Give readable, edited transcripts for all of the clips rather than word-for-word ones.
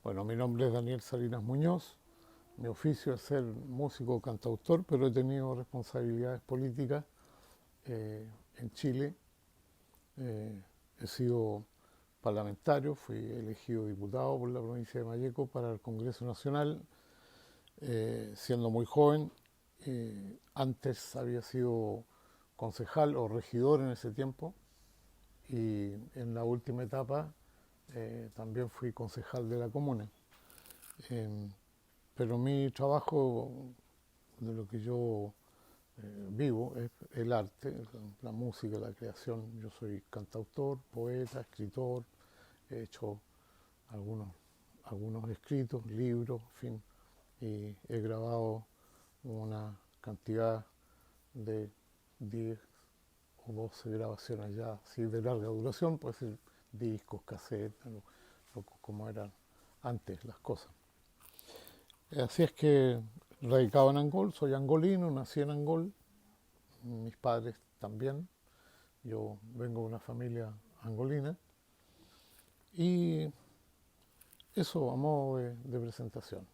Bueno, mi nombre es Daniel Salinas Muñoz, mi oficio es ser músico cantautor, pero he tenido responsabilidades políticas en Chile. He sido parlamentario, fui elegido diputado por la provincia de Malleco para el Congreso Nacional, siendo muy joven. Antes había sido concejal o regidor en ese tiempo y en la última etapa también fui concejal de la comuna. Eh, pero mi trabajo, de lo que yo vivo, es el arte, la música, la creación. Yo soy cantautor, poeta, escritor, he hecho algunos, algunos escritos, libros, en fin, y he grabado una cantidad de 10 o 12 grabaciones ya, así de larga duración, puede ser discos, casetas, como eran antes las cosas. Así es que radicado en Angol, soy angolino, nací en Angol, mis padres también, yo vengo de una familia angolina y eso a modo de presentación.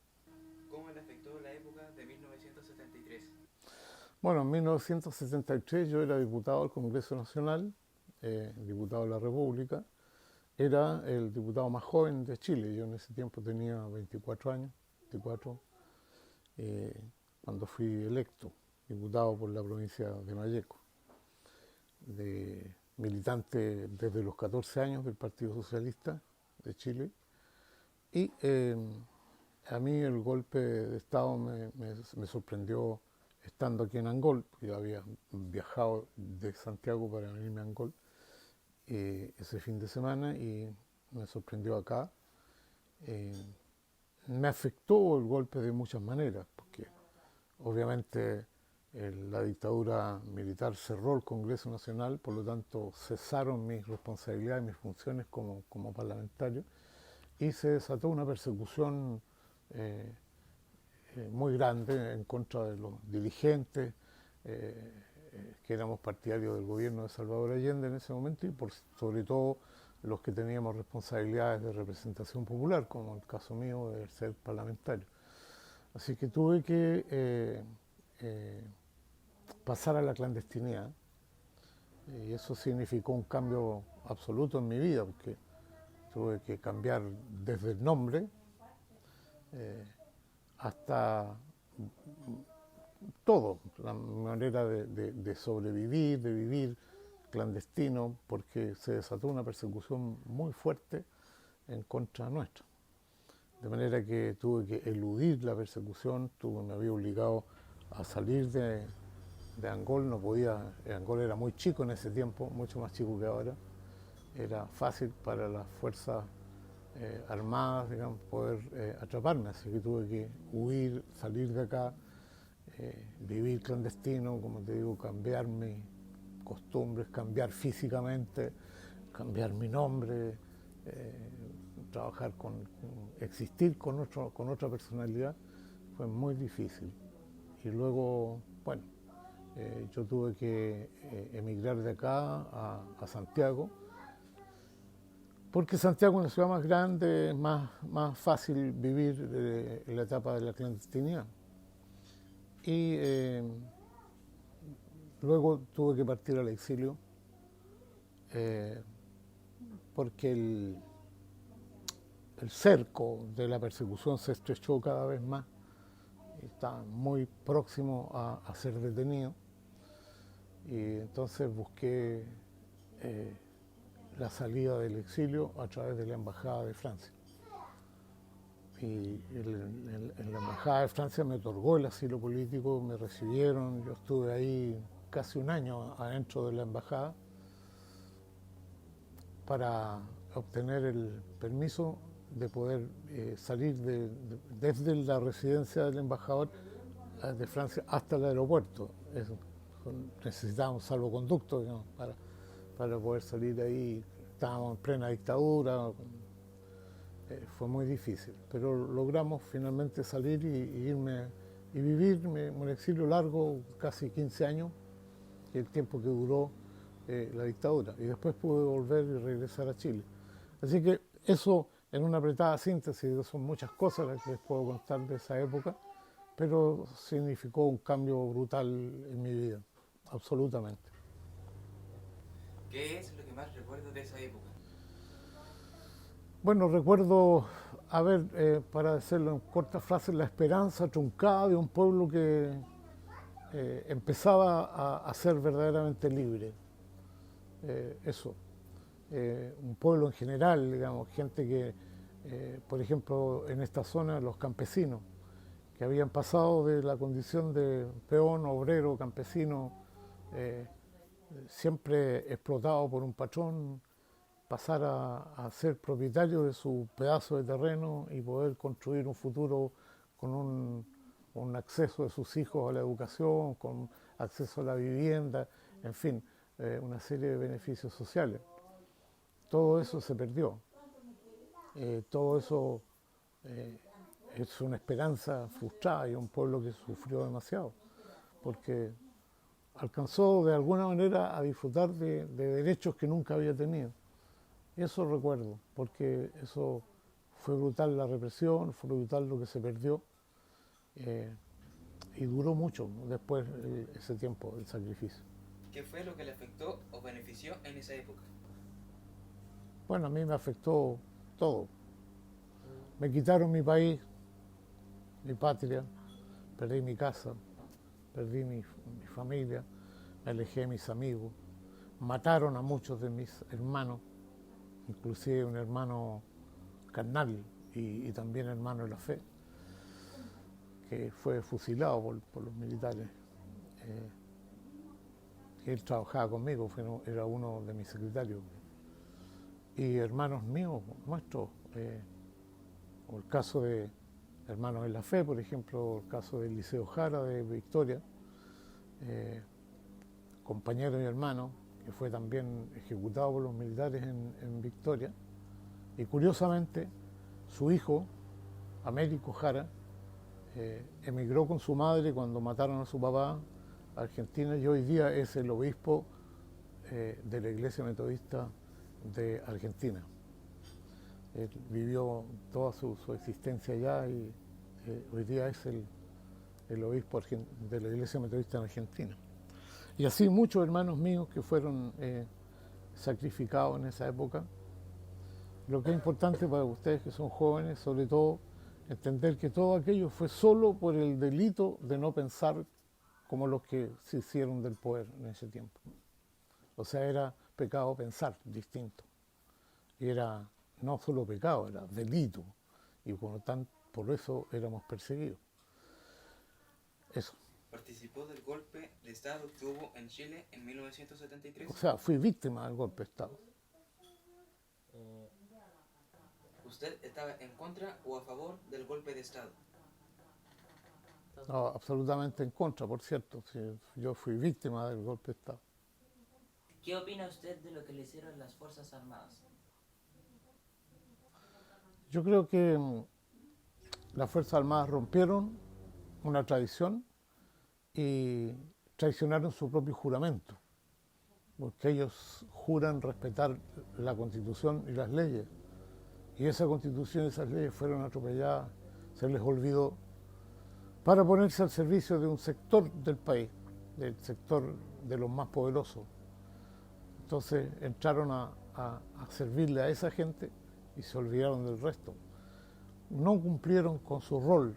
¿Cómo le afectó la época de 1973? Bueno, en 1973 yo era diputado del Congreso Nacional, diputado de la República, era el diputado más joven de Chile, yo en ese tiempo tenía 24 años, 24, eh, cuando fui electo diputado por la provincia de Malleco, de militante desde los 14 años del Partido Socialista de Chile. Y a mí el golpe de Estado me sorprendió estando aquí en Angol. Yo había viajado de Santiago para venirme a Angol ese fin de semana y me sorprendió acá. Eh, Me afectó el golpe de muchas maneras, porque obviamente la dictadura militar cerró el Congreso Nacional, por lo tanto cesaron mis responsabilidades, mis funciones como parlamentario, y se desató una persecución eh, muy grande en contra de los dirigentes que éramos partidarios del gobierno de Salvador Allende en ese momento y sobre todo los que teníamos responsabilidades de representación popular, como el caso mío de ser parlamentario. Así que tuve que eh, pasar a la clandestinidad y eso significó un cambio absoluto en mi vida, porque tuve que cambiar desde el nombre eh, hasta todo, la manera de sobrevivir, de vivir clandestino, porque se desató una persecución muy fuerte en contra nuestra. De manera que tuve que eludir la persecución, me había obligado a salir de Angol, no podía, Angol era muy chico en ese tiempo, mucho más chico que ahora, era fácil para las fuerzas armadas, digamos, poder atraparme, así que tuve que huir, salir de acá, vivir clandestino, como te digo, cambiar mis costumbres, cambiar físicamente, cambiar mi nombre, eh, trabajar existir con otra personalidad, fue muy difícil. Y luego, bueno, yo tuve que emigrar de acá a Santiago, porque Santiago es una ciudad más grande, es más fácil vivir en la etapa de la clandestinidad. Y luego tuve que partir al exilio eh, porque el cerco de la persecución se estrechó cada vez más, estaba muy próximo a ser detenido y entonces busqué eh, la salida del exilio a través de la Embajada de Francia. Y en la Embajada de Francia me otorgó el asilo político, me recibieron, yo estuve ahí casi un año adentro de la Embajada para obtener el permiso de poder salir desde la residencia del embajador de Francia hasta el aeropuerto. Eso, necesitaba un salvoconducto, digamos, para poder salir de ahí. Estábamos en plena dictadura, fue muy difícil, pero logramos finalmente salir y irme y vivir un exilio largo, casi 15 años, el tiempo que duró la dictadura, y después pude volver y regresar a Chile. Así que eso En una apretada síntesis, son muchas cosas las que les puedo contar de esa época, pero significó un cambio brutal en mi vida, absolutamente. ¿Qué es lo que más recuerdo de esa época? Bueno, recuerdo, a ver, para decirlo en cortas frases, la esperanza truncada de un pueblo que empezaba a ser verdaderamente libre. Eso. Un pueblo en general, digamos, gente que, por ejemplo, en esta zona, los campesinos, que habían pasado de la condición de peón, obrero, campesino, eh, siempre explotado por un patrón, pasar a ser propietario de su pedazo de terreno y poder construir un futuro con un acceso de sus hijos a la educación, con acceso a la vivienda, en fin, una serie de beneficios sociales. Todo eso se perdió. Todo eso eh, es una esperanza frustrada y un pueblo que sufrió demasiado, porque alcanzó de alguna manera a disfrutar de derechos que nunca había tenido. Eso recuerdo, porque eso fue brutal la represión, fue brutal lo que se perdió eh, y duró mucho después ese tiempo, el sacrificio. ¿Qué fue lo que le afectó o benefició en esa época? Bueno, a mí me afectó todo. Me quitaron mi país, mi patria, perdí mi casa, perdí mi familia, me alejé de mis amigos, mataron a muchos de mis hermanos, inclusive un hermano carnal y también hermano de la fe, que fue fusilado por los militares. Él trabajaba conmigo, era uno de mis secretarios. Y hermanos míos, nuestros, o el caso de hermanos en la fe, por ejemplo, el caso de Eliseo Jara de Victoria, compañero y hermano, que fue también ejecutado por los militares en Victoria. Y curiosamente, su hijo, Américo Jara, emigró con su madre cuando mataron a su papá a Argentina y hoy día es el obispo de la Iglesia Metodista de Argentina. Él vivió toda su existencia allá y hoy día es el obispo de la Iglesia Metodista en Argentina. Y así muchos hermanos míos que fueron sacrificados en esa época. Lo que es importante para ustedes que son jóvenes, sobre todo, entender que todo aquello fue solo por el delito de no pensar como los que se hicieron del poder en ese tiempo. O sea, era pecado pensar distinto. Y era no solo pecado, era delito. Y por lo tanto, por eso éramos perseguidos. Eso. Participó del golpe de Estado que hubo en Chile en 1973. O sea, fui víctima del golpe de Estado. ¿Usted estaba en contra o a favor del golpe de Estado? No, absolutamente en contra, por cierto. Sí, yo fui víctima del golpe de Estado. ¿Qué opina usted de lo que le hicieron las Fuerzas Armadas? Yo creo que las Fuerzas Armadas rompieron una tradición y traicionaron su propio juramento, porque ellos juran respetar la Constitución y las leyes, y esa Constitución y esas leyes fueron atropelladas, se les olvidó, para ponerse al servicio de un sector del país, del sector de los más poderosos. Entonces entraron a servirle a esa gente y se olvidaron del resto. No cumplieron con su rol,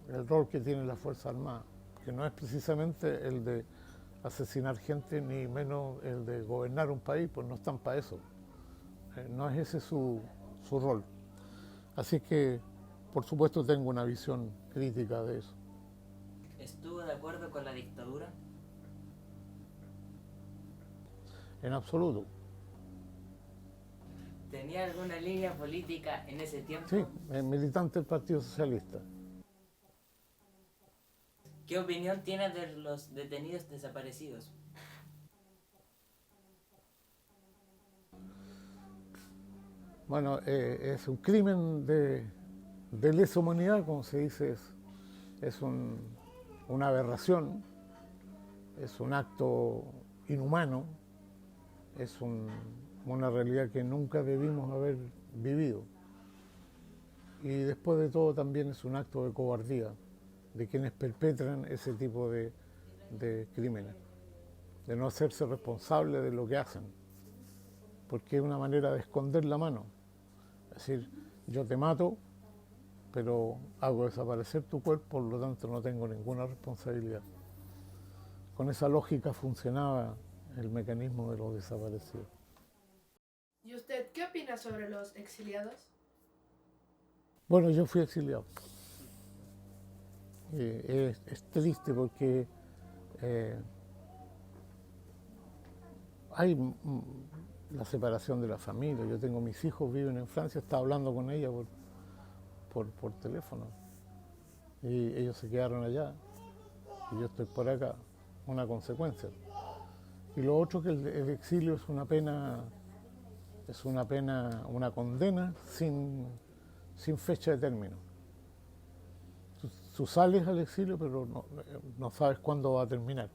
el rol que tiene la Fuerza Armada, que no es precisamente el de asesinar gente, ni menos el de gobernar un país, pues no están para eso. No es ese su rol. Así que, por supuesto, tengo una visión crítica de eso. ¿Estuvo de acuerdo con la dictadura? En absoluto. ¿Tenía alguna línea política en ese tiempo? Sí, militante del Partido Socialista. ¿Qué opinión tiene de los detenidos desaparecidos? Bueno, es un crimen de lesa humanidad, como se dice, es una aberración, es un acto inhumano, es una realidad que nunca debimos haber vivido. y después de todo también es un acto de cobardía de quienes perpetran ese tipo de crímenes, de no hacerse responsable de lo que hacen, porque es una manera de esconder la mano. Es decir, yo te mato, pero hago desaparecer tu cuerpo, por lo tanto no tengo ninguna responsabilidad. Con esa lógica funcionaba el mecanismo de los desaparecidos. ¿Y usted qué opina sobre los exiliados? Bueno, yo fui exiliado. Es triste porque hay la separación de la familia. Yo tengo mis hijos, viven en Francia, estaba hablando con ella por teléfono. Y ellos se quedaron allá y yo estoy por acá, una consecuencia. Y lo otro que el exilio es una pena, una condena sin fecha de término. Tú sales al exilio, pero no sabes cuándo va a terminar.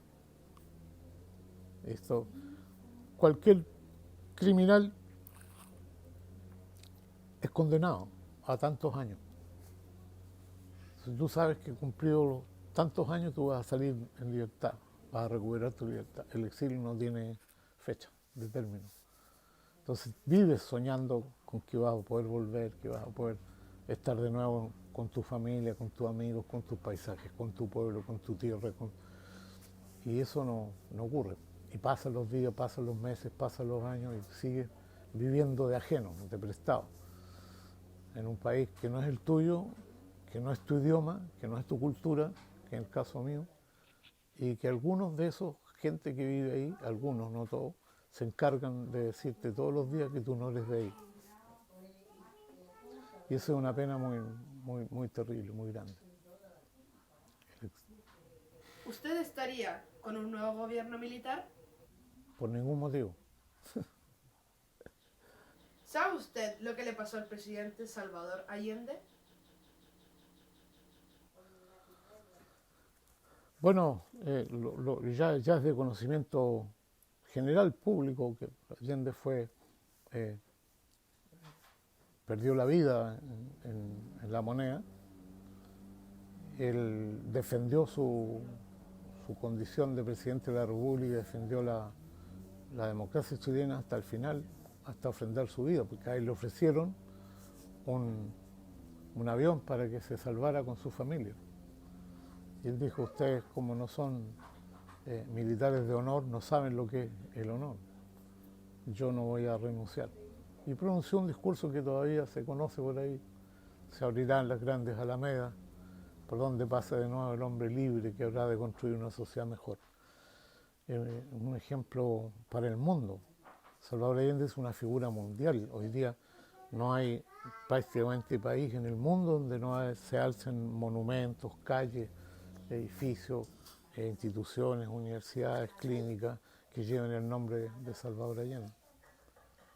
Cualquier criminal es condenado a tantos años. Si tú sabes que cumplido tantos años, tú vas a salir en libertad, vas a recuperar tu libertad. El exilio no tiene fecha de término. Entonces vives soñando con que vas a poder volver, que vas a poder estar de nuevo con tu familia, con tus amigos, con tus paisajes, con tu pueblo, con tu tierra. Y eso no ocurre. Y pasan los días, pasan los meses, pasan los años y sigues viviendo de ajeno, de prestado, en un país que no es el tuyo, que no es tu idioma, que no es tu cultura, que en el caso mío, y que algunos de esos, gente que vive ahí, algunos, no todos, se encargan de decirte todos los días que tú no eres de ahí. Y eso es una pena muy terrible, muy grande. ¿Usted estaría con un nuevo gobierno militar? Por ningún motivo. ¿Sabe usted lo que le pasó al presidente Salvador Allende? Bueno, ya es de conocimiento general público que Allende perdió la vida en La Moneda. Él defendió su condición de presidente de la República, defendió la democracia chilena hasta el final, hasta ofrendar su vida, porque a él le ofrecieron un avión para que se salvara con su familia. Y él dijo, ustedes como no son militares de honor, no saben lo que es el honor. Yo no voy a renunciar. Y pronunció un discurso que todavía se conoce por ahí. Se abrirán las grandes alamedas, por donde pasa de nuevo el hombre libre que habrá de construir una sociedad mejor. Un ejemplo para el mundo. Salvador Allende es una figura mundial. Hoy día no hay prácticamente país en el mundo donde no se alcen monumentos, calles, edificios, instituciones, universidades, clínicas que lleven el nombre de Salvador Allende.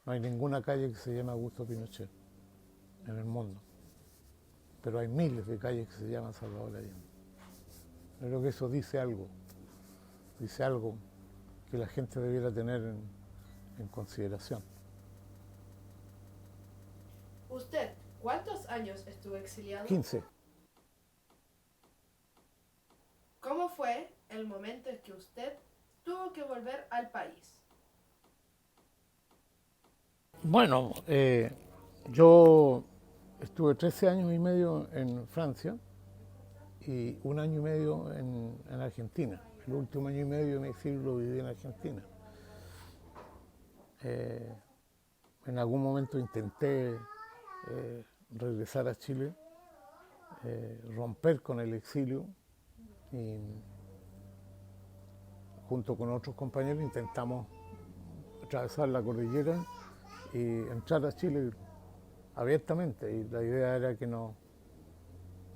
No hay ninguna calle que se llame Augusto Pinochet en el mundo, pero hay miles de calles que se llaman Salvador Allende. Yo creo que eso dice algo que la gente debiera tener en consideración. ¿Usted cuántos años estuvo exiliado? 15. ¿Cómo fue el momento en que usted tuvo que volver al país? Bueno, yo estuve 13 años y medio en Francia y un año y medio en Argentina. El último año y medio de mi exilio lo viví en Argentina. En algún momento intenté regresar a Chile, romper con el exilio y junto con otros compañeros intentamos atravesar la cordillera y entrar a Chile abiertamente. Y la idea era que no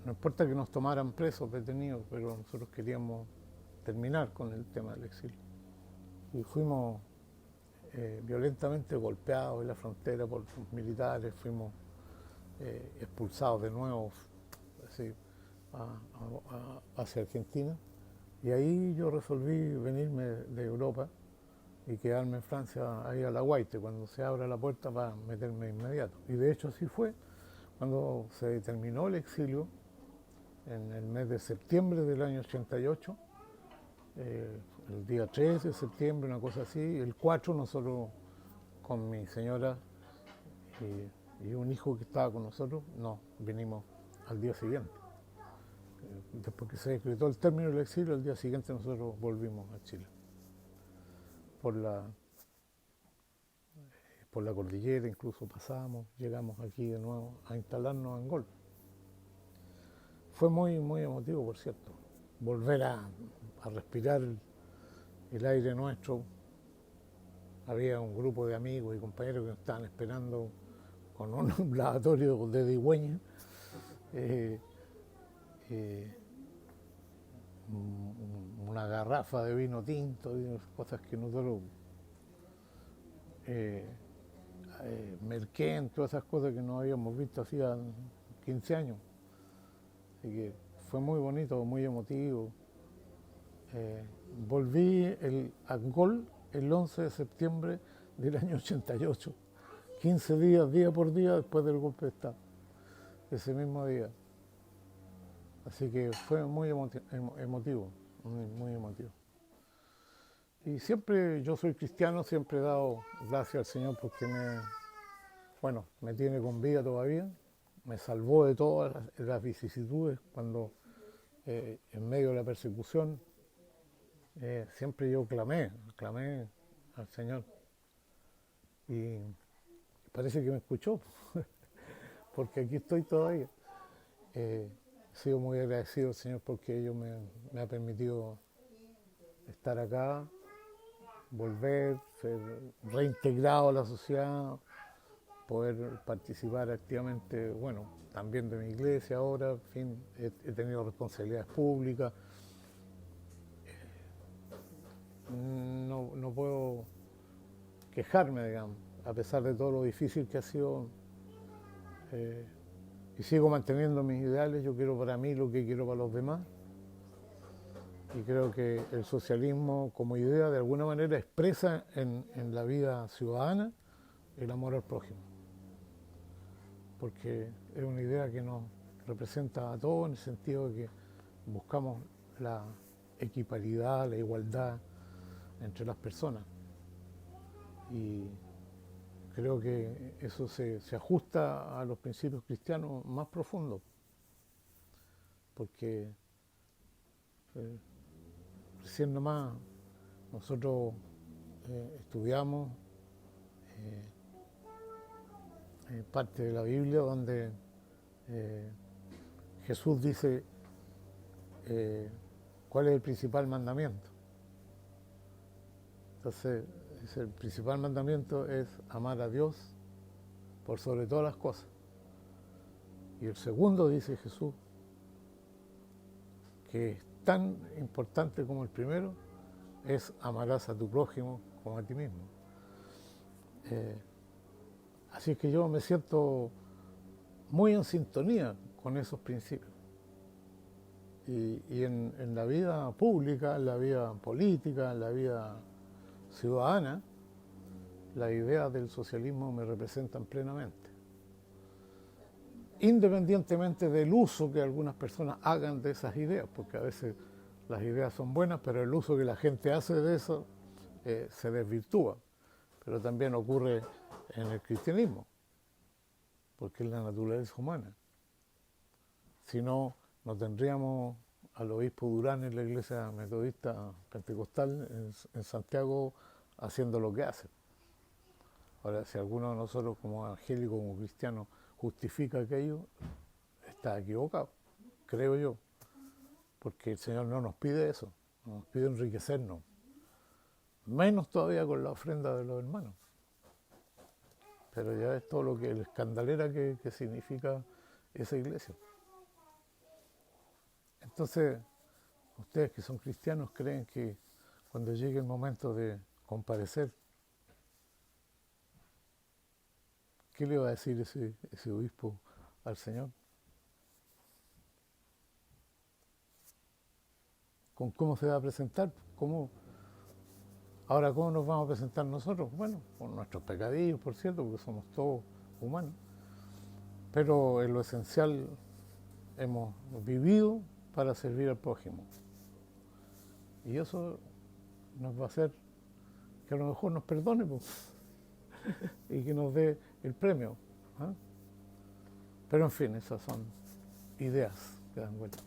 importa que nos tomaran presos, detenidos, pero nosotros queríamos terminar con el tema del exilio. Y fuimos violentamente golpeados en la frontera por los militares, fuimos expulsados de nuevo así, hacia Argentina. Y ahí yo resolví venirme de Europa y quedarme en Francia, ahí a la Guaite, cuando se abra la puerta para meterme inmediato. Y de hecho así fue. Cuando se terminó el exilio, en el mes de septiembre del año 88, el día 3 de septiembre, una cosa así, el 4 nosotros con mi señora y un hijo que estaba con nosotros, nos vinimos al día siguiente. Después que se decretó el término del exilio, al día siguiente nosotros volvimos a Chile. Por la cordillera incluso pasamos, llegamos aquí de nuevo a instalarnos en Golpe. Fue muy, muy emotivo, por cierto, volver a respirar el aire nuestro. Había un grupo de amigos y compañeros que nos estaban esperando con un lavatorio de digüeña, una garrafa de vino tinto y cosas que nosotros, merquén, todas esas cosas que no habíamos visto hacía 15 años. Así que fue muy bonito, muy emotivo. Volví a Angol el 11 de septiembre del año 88, 15 días, día por día, después del golpe de Estado, ese mismo día. Así que fue muy emotivo, muy emotivo. Y siempre, yo soy cristiano, siempre he dado gracias al Señor porque me tiene con vida todavía, me salvó de todas las vicisitudes cuando en medio de la persecución siempre yo clamé al Señor y parece que me escuchó porque aquí estoy todavía. He sido muy agradecido al Señor porque ellos me ha permitido estar acá, volver, ser reintegrado a la sociedad, poder participar activamente, también de mi iglesia ahora, en fin, he tenido responsabilidades públicas. No puedo quejarme, digamos, a pesar de todo lo difícil que ha sido, y sigo manteniendo mis ideales. Yo quiero para mí lo que quiero para los demás, y creo que el socialismo como idea de alguna manera expresa en la vida ciudadana el amor al prójimo, porque es una idea que nos representa a todos en el sentido de que buscamos la equiparidad, la igualdad entre las personas, y creo que eso se ajusta a los principios cristianos más profundos, porque recién nomás nosotros estudiamos parte de la Biblia donde Jesús dice cuál es el principal mandamiento. Entonces, el principal mandamiento es amar a Dios por sobre todas las cosas. Y el segundo, dice Jesús, que es tan importante como el primero, es amarás a tu prójimo como a ti mismo. Así que yo me siento muy en sintonía con esos principios. Y en la vida pública, en la vida política, en la vida ciudadana, las ideas del socialismo me representan plenamente. Independientemente del uso que algunas personas hagan de esas ideas, porque a veces las ideas son buenas, pero el uso que la gente hace de eso se desvirtúa. Pero también ocurre en el cristianismo, porque es la naturaleza humana. Si no, no tendríamos al obispo Durán en la iglesia metodista pentecostal en Santiago haciendo lo que hace. Ahora, si alguno de nosotros como evangélicos, como cristianos, justifica aquello, está equivocado, creo yo, porque el Señor no nos pide eso, no nos pide enriquecernos, menos todavía con la ofrenda de los hermanos. Pero ya es todo lo que el escandalera que significa esa iglesia. Entonces, ustedes que son cristianos creen que cuando llegue el momento de comparecer, ¿qué le va a decir ese obispo al Señor? ¿Cómo se va a presentar? Ahora, ¿cómo nos vamos a presentar nosotros? Bueno, con nuestros pecadillos, por cierto, porque somos todos humanos. pero en lo esencial hemos vivido para servir al prójimo. Y eso nos va a hacer que a lo mejor nos perdone pues, y que nos dé el premio. ¿Ah? Pero en fin, esas son ideas que dan vuelta.